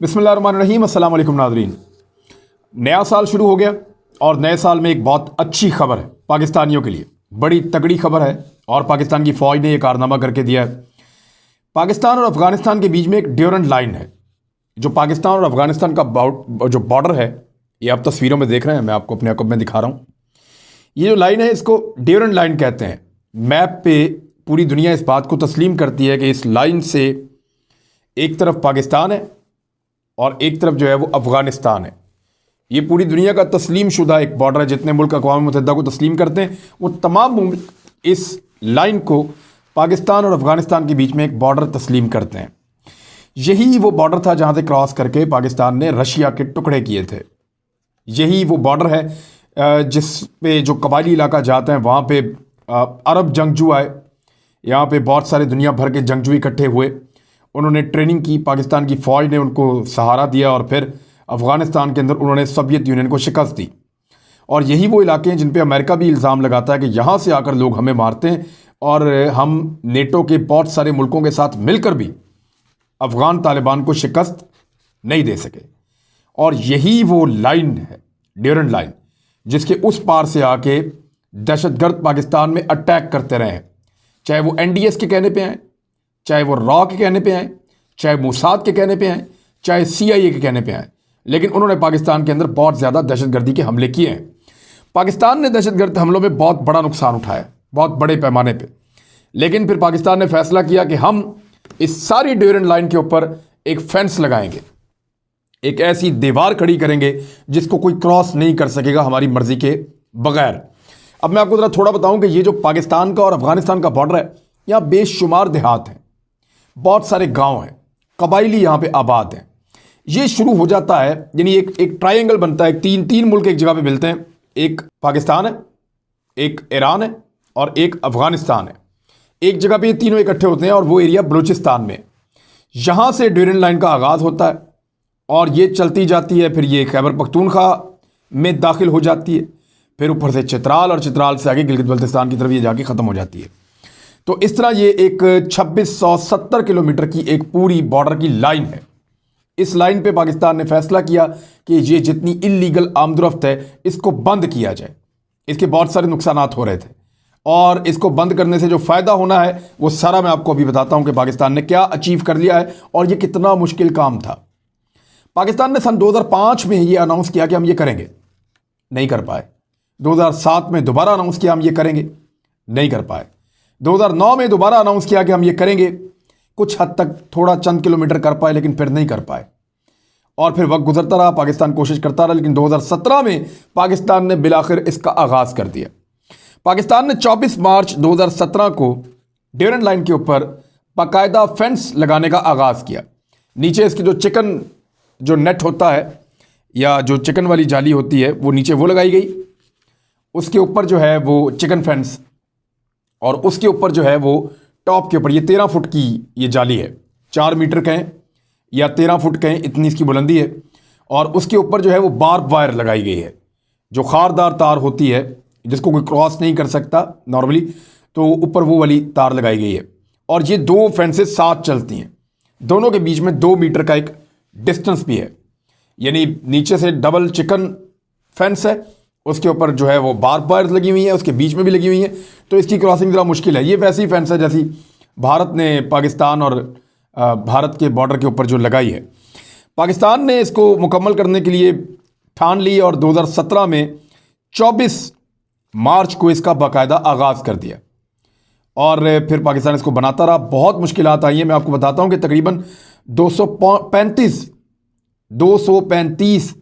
बिस्मिल्लाहिर्रहमानिर्रहीम। अस्सलाम वालेकुम नाज़रीन। नया साल शुरू हो गया और नए साल में एक बहुत अच्छी खबर है पाकिस्तानियों के लिए, बड़ी तगड़ी खबर है और पाकिस्तान की फ़ौज ने यह कारनामा करके दिया है। पाकिस्तान और अफ़गानिस्तान के बीच में एक ड्यूरेंट लाइन है। जो पाकिस्तान और अफ़गानिस्तान का जो बॉर्डर है, ये आप तस्वीरों में देख रहे हैं, मैं आपको अपने आंखों में दिखा रहा हूँ। ये जो लाइन है इसको ड्यूरेंट लाइन कहते हैं। मैप पे पूरी दुनिया इस बात को तस्लीम करती है कि इस लाइन से एक तरफ पाकिस्तान है और एक तरफ जो है वो अफ़गानिस्तान है। ये पूरी दुनिया का तस्लीम शुदा एक बॉर्डर है। जितने मुल्क अक़वाम मुत्तहिदा को तस्लीम करते हैं वो तमाम मुल्क इस लाइन को पाकिस्तान और अफ़गानिस्तान के बीच में एक बॉर्डर तस्लीम करते हैं। यही वो बॉर्डर था जहाँ से क्रॉस करके पाकिस्तान ने रशिया के टुकड़े किए थे। यही वो बॉर्डर है जिस पे जो कबायली इलाका जाते हैं वहाँ पे अरब जंगजू आए। यहाँ पे बहुत सारे दुनिया भर के जंगजू इकट्ठे हुए, उन्होंने ट्रेनिंग की, पाकिस्तान की फ़ौज ने उनको सहारा दिया और फिर अफ़गानिस्तान के अंदर उन्होंने सोवियत यूनियन को शिकस्त दी। और यही वो इलाके हैं जिन पे अमेरिका भी इल्ज़ाम लगाता है कि यहाँ से आकर लोग हमें मारते हैं और हम नेटो के बहुत सारे मुल्कों के साथ मिलकर भी अफ़गान तालिबान को शिकस्त नहीं दे सके। और यही वो लाइन है, ड्यूरेंट लाइन, जिसके उस पार से आके दहशतगर्द पाकिस्तान में अटैक करते रहे हैं। चाहे वो NDS के कहने पे आए, चाहे वो रॉ के कहने पे आए, चाहे मोसाद के कहने पे आए, चाहे CIA के कहने पे आए, लेकिन उन्होंने पाकिस्तान के अंदर बहुत ज़्यादा दहशतगर्दी के हमले किए हैं। पाकिस्तान ने दहशतगर्द हमलों में बहुत बड़ा नुकसान उठाया, बहुत बड़े पैमाने पे। लेकिन फिर पाकिस्तान ने फैसला किया कि हम इस सारी ड्यूरेंट लाइन के ऊपर एक फेंस लगाएंगे, एक ऐसी दीवार खड़ी करेंगे जिसको कोई क्रॉस नहीं कर सकेगा हमारी मर्जी के बगैर। अब मैं आपको ज़रा थोड़ा बताऊं कि ये जो पाकिस्तान का और अफ़गानिस्तान का बॉर्डर है, यहाँ बेशुमार देहात हैं, बहुत सारे गांव हैं, कबायली यहाँ पे आबाद हैं। ये शुरू हो जाता है, यानी एक ट्रायंगल बनता है, तीन मुल्क एक जगह पे मिलते हैं। एक पाकिस्तान है, एक ईरान है और एक अफ़गानिस्तान है। एक जगह पे ये तीनों इकट्ठे होते हैं और वो एरिया बलूचिस्तान में। यहाँ से ड्यूरेंट लाइन का आगाज़ होता है और ये चलती जाती है, फिर ये खैबर पख्तूनख्वा में दाखिल हो जाती है, फिर ऊपर से चित्राल और चित्राल से आगे गिलगित बल्तिस्तान की तरफ ये जाके ख़त्म हो जाती है। तो इस तरह ये एक 2670 किलोमीटर की एक पूरी बॉर्डर की लाइन है। इस लाइन पे पाकिस्तान ने फैसला किया कि ये जितनी इल्लीगल आमदरफ्त है इसको बंद किया जाए। इसके बहुत सारे नुकसानात हो रहे थे और इसको बंद करने से जो फ़ायदा होना है वो सारा मैं आपको अभी बताता हूँ कि पाकिस्तान ने क्या अचीव कर लिया है और ये कितना मुश्किल काम था। पाकिस्तान ने सन 2005 में ये अनाउंस किया कि हम ये करेंगे, नहीं कर पाए। 2007 में दोबारा अनाउंस किया हम ये करेंगे, नहीं कर पाए। 2009 में दोबारा अनाउंस किया कि हम ये करेंगे, कुछ हद तक थोड़ा चंद किलोमीटर कर पाए लेकिन फिर नहीं कर पाए। और फिर वक्त गुजरता रहा, पाकिस्तान कोशिश करता रहा, लेकिन 2017 में पाकिस्तान ने बिलाखिर इसका आगाज़ कर दिया। पाकिस्तान ने 24 मार्च 2017 को ड्यूरेंट लाइन के ऊपर बाकायदा फेंस लगाने का आगाज़ किया। नीचे इसकी जो चिकन जो नेट होता है या जो चिकन वाली जाली होती है वो नीचे वो लगाई गई, उसके ऊपर जो है वो चिकन फेंस, और उसके ऊपर जो है वो टॉप के ऊपर ये 13 फुट की ये जाली है, 4 मीटर कहें या 13 फुट कहें, इतनी इसकी बुलंदी है। और उसके ऊपर जो है वो बार्ब वायर लगाई गई है, जो खारदार तार होती है जिसको कोई क्रॉस नहीं कर सकता नॉर्मली, तो ऊपर वो वाली तार लगाई गई है। और ये दो फेंसेस साथ चलती हैं, दोनों के बीच में 2 मीटर का एक डिस्टेंस भी है, यानी नीचे से डबल चिकन फेंस है, उसके ऊपर जो है वो बार्ब वायर लगी हुई है, उसके बीच में भी लगी हुई है, तो इसकी क्रॉसिंग ज़रा मुश्किल है। ये वैसी फेंस है जैसी भारत ने पाकिस्तान और भारत के बॉर्डर के ऊपर जो लगाई है। पाकिस्तान ने इसको मुकम्मल करने के लिए ठान ली और 2017 में 24 मार्च को इसका बाकायदा आगाज़ कर दिया और फिर पाकिस्तान इसको बनाता रहा। बहुत मुश्किलात आई हैं, मैं आपको बताता हूँ कि तकरीबन 235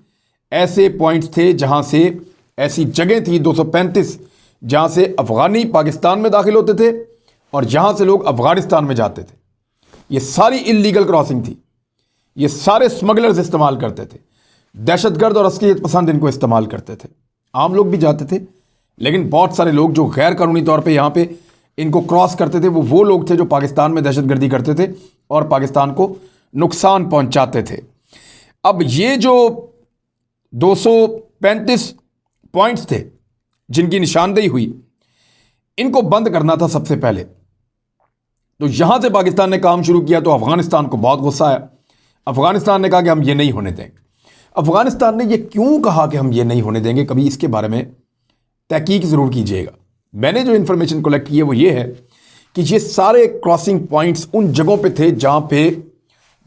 ऐसे पॉइंट्स थे जहाँ से, ऐसी जगह थी 235 जहाँ से अफ़गानी पाकिस्तान में दाखिल होते थे और जहाँ से लोग अफ़गानिस्तान में जाते थे। ये सारी इल्लीगल क्रॉसिंग थी, ये सारे स्मगलर्स इस्तेमाल करते थे, दहशतगर्द और अस्करियत पसंद इनको इस्तेमाल करते थे। आम लोग भी जाते थे, लेकिन बहुत सारे लोग जो गैर कानूनी तौर पे यहाँ पे इनको क्रॉस करते थे वो लोग थे जो पाकिस्तान में दहशतगर्दी करते थे और पाकिस्तान को नुकसान पहुँचाते थे। अब ये जो 235 पॉइंट्स थे जिनकी निशानदेही हुई, इनको बंद करना था सबसे पहले। तो यहां से पाकिस्तान ने काम शुरू किया तो अफगानिस्तान को बहुत गुस्सा आया। अफगानिस्तान ने कहा कि हम ये नहीं होने देंगे। अफगानिस्तान ने ये क्यों कहा कि हम ये नहीं होने देंगे, कभी इसके बारे में तहकीक ज़रूर कीजिएगा। मैंने जो इन्फॉर्मेशन कलेक्ट की है वो ये है कि ये सारे क्रॉसिंग पॉइंट्स उन जगहों पे थे जहां पे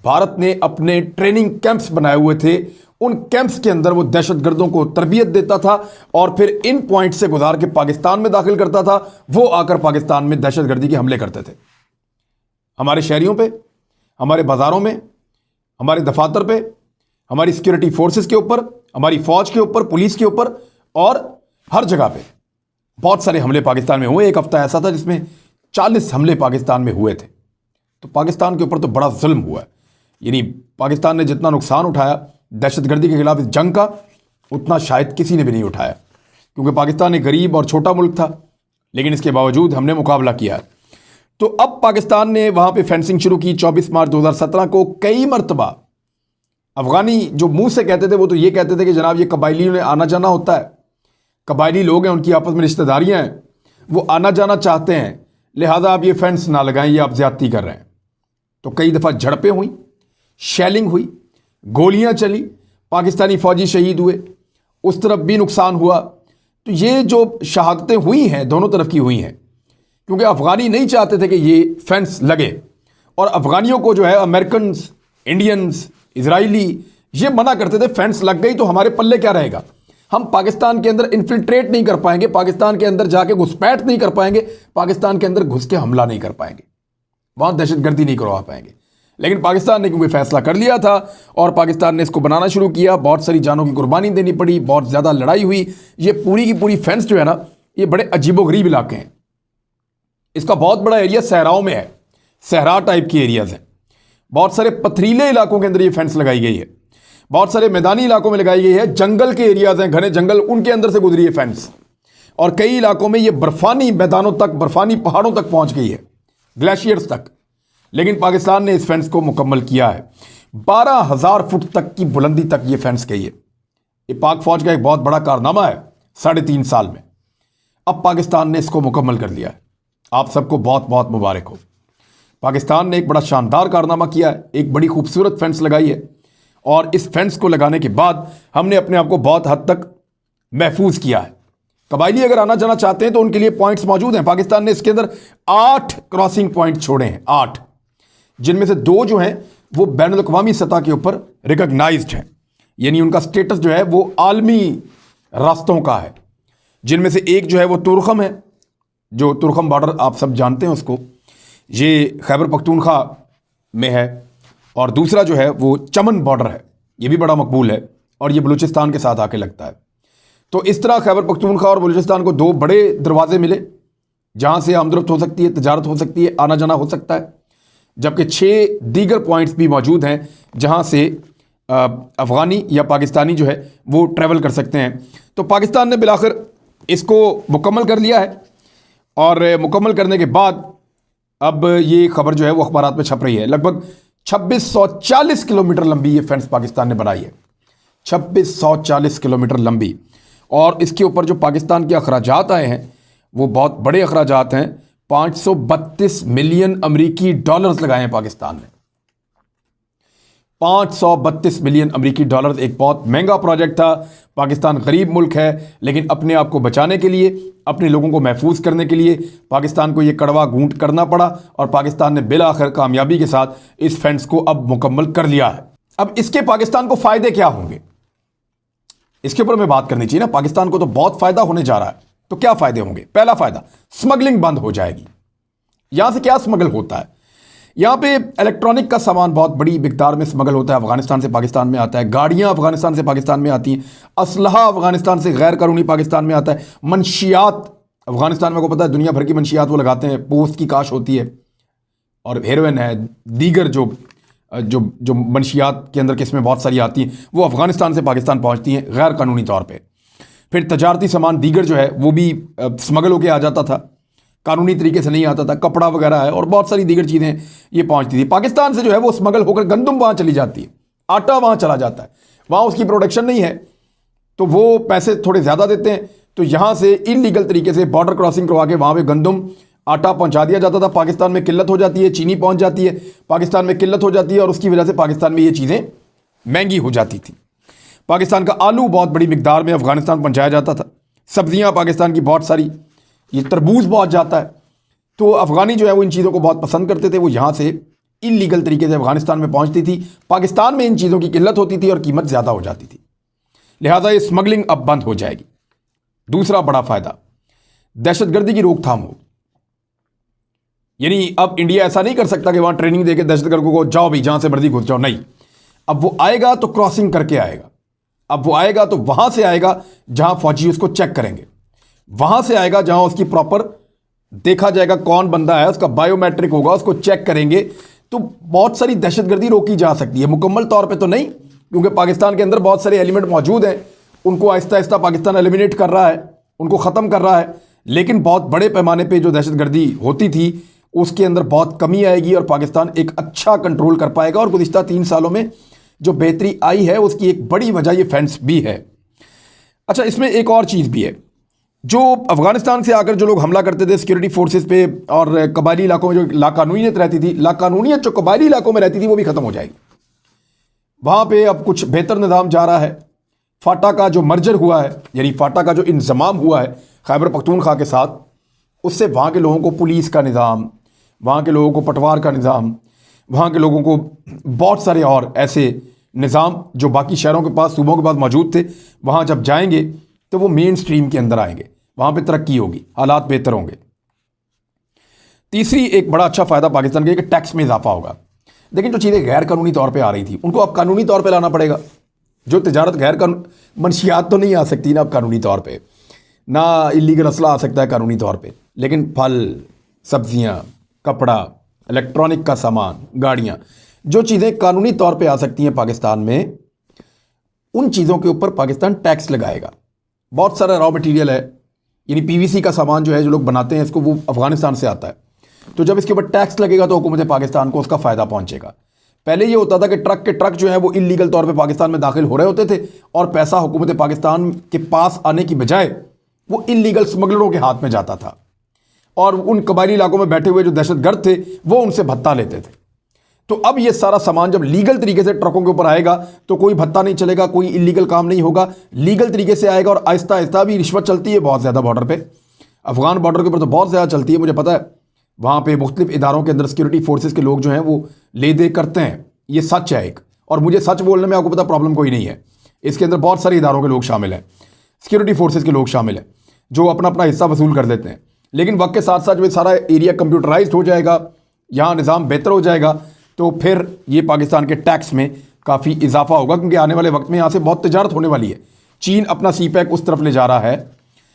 भारत ने अपने ट्रेनिंग कैंप्स बनाए हुए थे। उन कैंप्स के अंदर वो दहशतगर्दों को तरबियत देता था और फिर इन पॉइंट से गुजार के पाकिस्तान में दाखिल करता था। वो आकर पाकिस्तान में दहशतगर्दी के हमले करते थे, हमारे शहरियों पे, हमारे बाजारों में, हमारे दफातर पे, हमारी सिक्योरिटी फोर्सेस के ऊपर, हमारी फौज के ऊपर, पुलिस के ऊपर, और हर जगह पे बहुत सारे हमले पाकिस्तान में हुए। एक हफ्ता ऐसा था जिसमें 40 हमले पाकिस्तान में हुए थे। तो पाकिस्तान के ऊपर तो बड़ा जुल्म हुआ है। यानी पाकिस्तान ने जितना नुकसान उठाया दहशतगर्दी के खिलाफ इस जंग का, उतना शायद किसी ने भी नहीं उठाया, क्योंकि पाकिस्तान एक गरीब और छोटा मुल्क था, लेकिन इसके बावजूद हमने मुकाबला किया। तो अब पाकिस्तान ने वहां पे फेंसिंग शुरू की 24 मार्च 2017 को। कई मरतबा अफगानी जो मुंह से कहते थे वो तो ये कहते थे कि जनाब ये कबायलियों ने आना जाना होता है, कबायली लोग हैं, उनकी आपस में रिश्तेदारियां हैं, वो आना जाना चाहते हैं, लिहाजा आप ये फेंस ना लगाएं, ये आप ज्यादती कर रहे हैं। तो कई दफ़ा झड़पें हुई, शेलिंग हुई, गोलियां चली, पाकिस्तानी फौजी शहीद हुए, उस तरफ भी नुकसान हुआ। तो ये जो शहादतें हुई हैं दोनों तरफ की हुई हैं, क्योंकि अफगानी नहीं चाहते थे कि ये फेंस लगे, और अफगानियों को जो है अमेरिकन, इंडियंस, इजरायली ये मना करते थे फेंस लग गई तो हमारे पल्ले क्या रहेगा, हम पाकिस्तान के अंदर इन्फिल्ट्रेट नहीं कर पाएंगे, पाकिस्तान के अंदर जाके घुसपैठ नहीं कर पाएंगे, पाकिस्तान के अंदर घुस के हमला नहीं कर पाएंगे, वहां दहशतगर्दी नहीं करवा पाएंगे। लेकिन पाकिस्तान ने क्योंकि फैसला कर लिया था और पाकिस्तान ने इसको बनाना शुरू किया, बहुत सारी जानों की कुर्बानी देनी पड़ी, बहुत ज़्यादा लड़ाई हुई। ये पूरी की पूरी फेंस जो है ना, ये बड़े अजीबोगरीब इलाके हैं। इसका बहुत बड़ा एरिया सहराओं में है, सहरा टाइप की एरियाज हैं। बहुत सारे पथरीले इलाकों के अंदर ये फेंस लगाई गई है, बहुत सारे मैदानी इलाकों में लगाई गई है, जंगल के एरियाज हैं, घने जंगल, उनके अंदर से गुजरी है फेंस। और कई इलाकों में ये बर्फानी मैदानों तक, बर्फानी पहाड़ों तक पहुंच गई है, ग्लेशियर्स तक। लेकिन पाकिस्तान ने इस फेंस को मुकम्मल किया है। 12,000 फुट तक की बुलंदी तक ये फेंस गई है। ये पाक फौज का एक बहुत बड़ा कारनामा है 3.5 साल में। अब पाकिस्तान ने इसको मुकम्मल कर लिया है। आप सबको बहुत बहुत मुबारक हो। पाकिस्तान ने एक बड़ा शानदार कारनामा किया है, एक बड़ी खूबसूरत फेंस लगाई है, और इस फेंस को लगाने के बाद हमने अपने आप को बहुत हद तक महफूज किया है। कबायली अगर आना जाना चाहते हैं तो उनके लिए पॉइंट्स मौजूद हैं। पाकिस्तान ने इसके अंदर 8 क्रॉसिंग पॉइंट छोड़े हैं, 8, जिनमें से 2 जो हैं वो बैनुल अक़वामी सतह के ऊपर रिकॉग्नाइज्ड हैं, यानी उनका स्टेटस जो है वो आलमी रास्तों का है। जिनमें से एक जो है वो तुरखम है, जो तुरखम बॉर्डर आप सब जानते हैं उसको, ये खैबर पख्तूनख्वा में है, और दूसरा जो है वो चमन बॉर्डर है, ये भी बड़ा मकबूल है, और ये बलूचिस्तान के साथ आके लगता है। तो इस तरह खैबर पख्तूनख्वा और बलूचिस्तान को 2 बड़े दरवाजे मिले जहां से आमदरफ्त हो सकती है, तजारत हो सकती है, आना जाना हो सकता है, जबकि 6 दीगर पॉइंट्स भी मौजूद हैं जहां से अफ़गानी या पाकिस्तानी जो है वो ट्रैवल कर सकते हैं। तो पाकिस्तान ने बिलाखिर इसको मुकम्मल कर लिया है, और मुकम्मल करने के बाद अब ये खबर जो है वो अखबारात में छप रही है। लगभग 2640 किलोमीटर लंबी ये फेंस पाकिस्तान ने बनाई है, 2640 किलोमीटर लंबी। और इसके ऊपर जो पाकिस्तान के अखराजात आए हैं वो बहुत बड़े अखराजात हैं। 532 मिलियन अमरीकी डॉलर्स लगाए हैं पाकिस्तान ने, 532 मिलियन अमरीकी डॉलर्स। एक बहुत महंगा प्रोजेक्ट था। पाकिस्तान गरीब मुल्क है, लेकिन अपने आप को बचाने के लिए, अपने लोगों को महफूज करने के लिए पाकिस्तान को यह कड़वा घूंट करना पड़ा, और पाकिस्तान ने बिल आखिर कामयाबी के साथ इस फेंस को अब मुकम्मल कर लिया है। अब इसके पाकिस्तान को फायदे क्या होंगे, इसके ऊपर हमें बात करनी चाहिए ना। पाकिस्तान को तो बहुत फायदा होने जा रहा है, तो क्या फायदे होंगे? पहला फायदा, स्मगलिंग बंद हो जाएगी। यहां से क्या स्मगल होता है? यहां पे इलेक्ट्रॉनिक का सामान बहुत बड़ी मिकदार में स्मगल होता है, अफगानिस्तान से पाकिस्तान में आता है। गाड़ियां अफगानिस्तान से पाकिस्तान में आती हैं, असलहा अफगानिस्तान से गैर कानूनी पाकिस्तान में आता है। मंशियात अफगानिस्तान में, को पता है दुनिया भर की मंशियात वो लगाते हैं, पोस्त की काश होती है, और हेरोइन है, दीगर जो जो जो मंशियात के अंदर किस्में बहुत सारी आती हैं, वो अफगानिस्तान से पाकिस्तान पहुंचती हैं गैर कानूनी तौर पे। फिर तजारती सामान दीगर जो है वो भी स्मगल होकर आ जाता था, कानूनी तरीके से नहीं आता था। कपड़ा वगैरह है और बहुत सारी दीगर चीज़ें ये पहुंचती थी पाकिस्तान से, जो है वो स्मगल होकर गंदम वहाँ चली जाती है, आटा वहाँ चला जाता है, वहाँ उसकी प्रोडक्शन नहीं है, तो वो पैसे थोड़े ज़्यादा देते हैं। तो यहाँ से इलीगल तरीके से बॉर्डर क्रॉसिंग करवा के वहाँ पे गंदम आटा पहुंचा दिया जाता था, पाकिस्तान में किल्लत हो जाती है, चीनी पहुंच जाती है, पाकिस्तान में किल्लत हो जाती है और उसकी वजह से पाकिस्तान में ये चीज़ें महंगी हो जाती थी। पाकिस्तान का आलू बहुत बड़ी मिकदार में अफगानिस्तान पहुंचाया जाता था, सब्जियां पाकिस्तान की बहुत सारी, ये तरबूज बहुत जाता है। तो अफगानी जो है वो इन चीज़ों को बहुत पसंद करते थे, वो यहाँ से इलीगल तरीके से अफगानिस्तान में पहुंचती थी। पाकिस्तान में इन चीज़ों की किल्लत होती थी और कीमत ज़्यादा हो जाती थी, लिहाजा ये स्मगलिंग अब बंद हो जाएगी। दूसरा बड़ा फायदा, दहशतगर्दी की रोकथाम हो। यानी अब इंडिया ऐसा नहीं कर सकता कि वहां ट्रेनिंग देकर दहशतगर्दों को जाओ भाई जहां से मर्जी घुस जाओ, नहीं। अब वो आएगा तो क्रॉसिंग करके आएगा, अब वो आएगा तो वहां से आएगा जहां फौजी उसको चेक करेंगे, वहां से आएगा जहां उसकी प्रॉपर देखा जाएगा कौन बंदा है, उसका बायोमेट्रिक होगा, उसको चेक करेंगे। तो बहुत सारी दहशतगर्दी रोकी जा सकती है, मुकम्मल तौर पे तो नहीं, क्योंकि पाकिस्तान के अंदर बहुत सारे एलिमेंट मौजूद हैं, उनको आहिस्ता आहिस्ता पाकिस्तान एलिमिनेट कर रहा है, उनको ख़त्म कर रहा है। लेकिन बहुत बड़े पैमाने पे जो दहशतगर्दी होती थी उसके अंदर बहुत कमी आएगी और पाकिस्तान एक अच्छा कंट्रोल कर पाएगा। और गुज़िश्ता 3 सालों में जो बेहतरी आई है उसकी एक बड़ी वजह ये फेंस भी है। अच्छा, इसमें एक और चीज़ भी है, जो अफगानिस्तान से आकर जो लोग हमला करते थे सिक्योरिटी फोर्सेस पे और कबायली इलाकों में जो लाकानूनियत रहती थी, लाकानूनियत जो कबायली इलाकों में रहती थी वो भी ख़त्म हो जाएगी। वहाँ पे अब कुछ बेहतर निज़ाम जा रहा है। फाटा का जो मर्जर हुआ है, यानी फाटा का जो इंजमाम हुआ है खैबर पख्तूनख्वा के साथ, उससे वहाँ के लोगों को पुलिस का निज़ाम, वहाँ के लोगों को पटवार का निज़ाम, वहाँ के लोगों को बहुत सारे और ऐसे निज़ाम जो बाकी शहरों के पास, सूबों के पास मौजूद थे, वहाँ जब जाएंगे तो वो मेन स्ट्रीम के अंदर आएंगे, वहाँ पे तरक्की होगी, हालात बेहतर होंगे। तीसरी एक बड़ा अच्छा फ़ायदा पाकिस्तान का कि टैक्स में इजाफा होगा। लेकिन जो चीज़ें गैर कानूनी तौर पे आ रही थी उनको अब कानूनी तौर पे लाना पड़ेगा। जो तिजारत गैर कानून, मंशियात तो नहीं आ सकती ना अब कानूनी तौर पे, ना इलीगल असला आ सकता है कानूनी तौर पे, लेकिन फल, सब्जियां, कपड़ा, इलेक्ट्रॉनिक का सामान, गाड़ियां, जो चीज़ें कानूनी तौर पे आ सकती हैं पाकिस्तान में, उन चीज़ों के ऊपर पाकिस्तान टैक्स लगाएगा। बहुत सारा रॉ मटेरियल है, यानी पीवीसी का सामान जो है जो लोग बनाते हैं इसको, वो अफगानिस्तान से आता है। तो जब इसके ऊपर टैक्स लगेगा तो हुकूमत पाकिस्तान को उसका फ़ायदा पहुंचेगा। पहले ये होता था कि ट्रक के ट्रक जो है वो इलीगल तौर पे पाकिस्तान में दाखिल हो रहे होते थे और पैसा हुकूमत पाकिस्तान के पास आने की बजाय वो इलीगल स्मगलरों के हाथ में जाता था और उन कबायली इलाकों में बैठे हुए जो दहशतगर्द थे वो उनसे भत्ता लेते थे। तो अब ये सारा सामान जब लीगल तरीके से ट्रकों के ऊपर आएगा तो कोई भत्ता नहीं चलेगा, कोई इलीगल काम नहीं होगा, लीगल तरीके से आएगा। और आहिस्ता आहिस्ता भी रिश्वत चलती है बहुत ज़्यादा बॉर्डर पे, अफगान बॉर्डर के ऊपर तो बहुत ज़्यादा चलती है, मुझे पता है। वहाँ पे मुख्तलिफ इदारों के अंदर सिक्योरिटी फोर्सेस के लोग जो हैं वो ले दे करते हैं, ये सच है एक। और मुझे सच बोलने में आपको पता प्रॉब्लम कोई नहीं है, इसके अंदर बहुत सारे इदारों के लोग शामिल हैं, सिक्योरिटी फोर्सेस के लोग शामिल हैं जो अपना अपना हिस्सा वसूल कर देते हैं। लेकिन वक्त के साथ साथ जो सारा एरिया कंप्यूटराइज्ड हो जाएगा, यहाँ निज़ाम बेहतर हो जाएगा, तो फिर ये पाकिस्तान के टैक्स में काफ़ी इजाफा होगा, क्योंकि आने वाले वक्त में यहाँ से बहुत तजारत होने वाली है। चीन अपना CPEC उस तरफ ले जा रहा है,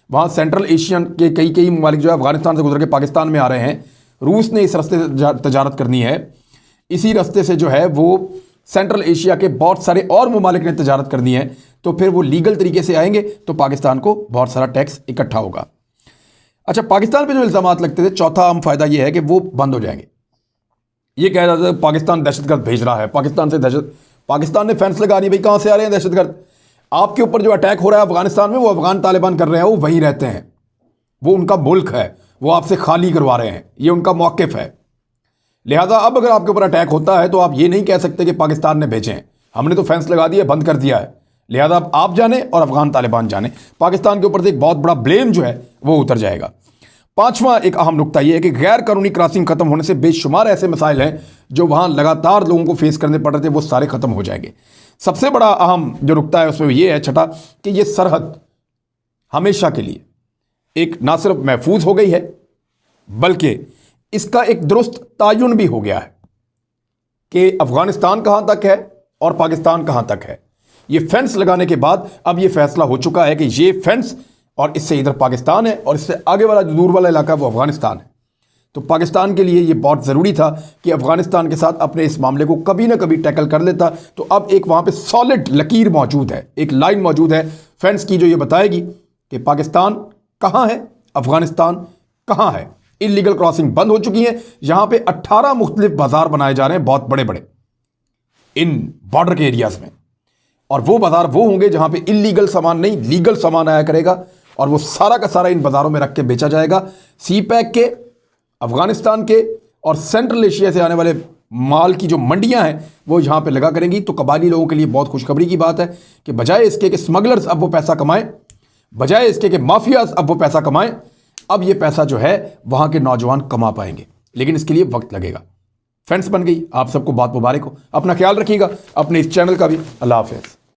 वहाँ सेंट्रल एशियन के कई ममालिक जो है अफगानिस्तान से गुजर के पाकिस्तान में आ रहे हैं। रूस ने इस रास्ते से तजारत करनी है, इसी रास्ते से जो है वो सेंट्रल एशिया के बहुत सारे और ममालिक ने तजारत करनी है। तो फिर वो लीगल तरीके से आएंगे तो पाकिस्तान को बहुत सारा टैक्स इकट्ठा होगा। अच्छा, पाकिस्तान पे जो इल्ज़ामात लगते थे, चौथा अहम फ़ायदा ये है कि वो बंद हो जाएंगे। ये कह रहा था पाकिस्तान दहशतगर्द भेज रहा है, पाकिस्तान ने फैंस लगा दी, भाई कहाँ से आ रहे हैं दहशतगर्द? आपके ऊपर जो अटैक हो रहा है अफगानिस्तान में वो अफगान तालिबान कर रहे हैं, वो वहीं रहते हैं, वो उनका मुल्क है, वो आपसे खाली करवा रहे हैं, ये उनका मौक़िफ़ है। लिहाजा अब अगर आपके ऊपर अटैक होता है तो आप ये नहीं कह सकते कि पाकिस्तान ने भेजे हैं, हमने तो फैंस लगा दिया, बंद कर दिया है। लिहाजा अब आप जाने और अफगान तालिबान जाने, पाकिस्तान के ऊपर से एक बहुत बड़ा ब्लेम जो है वो उतर जाएगा। पांचवा एक अहम नुकता यह है कि गैर कानूनी क्रॉसिंग खत्म होने से बेशुमार ऐसे मसाइल हैं जो वहां लगातार लोगों को फेस करने पड़ रहे थे, वो सारे खत्म हो जाएंगे। सबसे बड़ा अहम जो नुकता है उसमें यह है छठा, कि यह सरहद हमेशा के लिए एक ना सिर्फ महफूज हो गई है बल्कि इसका एक दुरुस्त तायुन भी हो गया है कि अफगानिस्तान कहां तक है और पाकिस्तान कहां तक है। ये फेंस लगाने के बाद अब यह फैसला हो चुका है कि ये फेंस और इससे इधर पाकिस्तान है और इससे आगे वाला जो दूर वाला इलाका वो अफगानिस्तान है। तो पाकिस्तान के लिए ये बहुत ज़रूरी था कि अफगानिस्तान के साथ अपने इस मामले को कभी ना कभी टैकल कर लेता। तो अब एक वहाँ पे सॉलिड लकीर मौजूद है, एक लाइन मौजूद है फेंस की, जो ये बताएगी कि पाकिस्तान कहाँ है, अफगानिस्तान कहाँ है। इलीगल क्रॉसिंग बंद हो चुकी है। यहाँ पे 18 मुख्तलिफ बाजार बनाए जा रहे हैं, बहुत बड़े बड़े इन बॉर्डर के एरियाज़ में, और वो बाजार वो होंगे जहाँ पे इलीगल सामान नहीं, लीगल सामान आया करेगा और वो सारा का सारा इन बाज़ारों में रख के बेचा जाएगा। CPEC के अफगानिस्तान के और सेंट्रल एशिया से आने वाले माल की जो मंडियां हैं वो यहाँ पे लगा करेंगी। तो कबायली लोगों के लिए बहुत खुशखबरी की बात है कि बजाय इसके कि स्मगलर्स अब वो पैसा कमाएं, बजाय इसके कि माफियाज अब वो पैसा कमाएं, अब ये पैसा जो है वहां के नौजवान कमा पाएंगे, लेकिन इसके लिए वक्त लगेगा। फ्रेंड्स बन गई, आप सबको बहुत मुबारक हो। अपना ख्याल रखिएगा, अपने इस चैनल का भी। अल्लाह हाफिज़।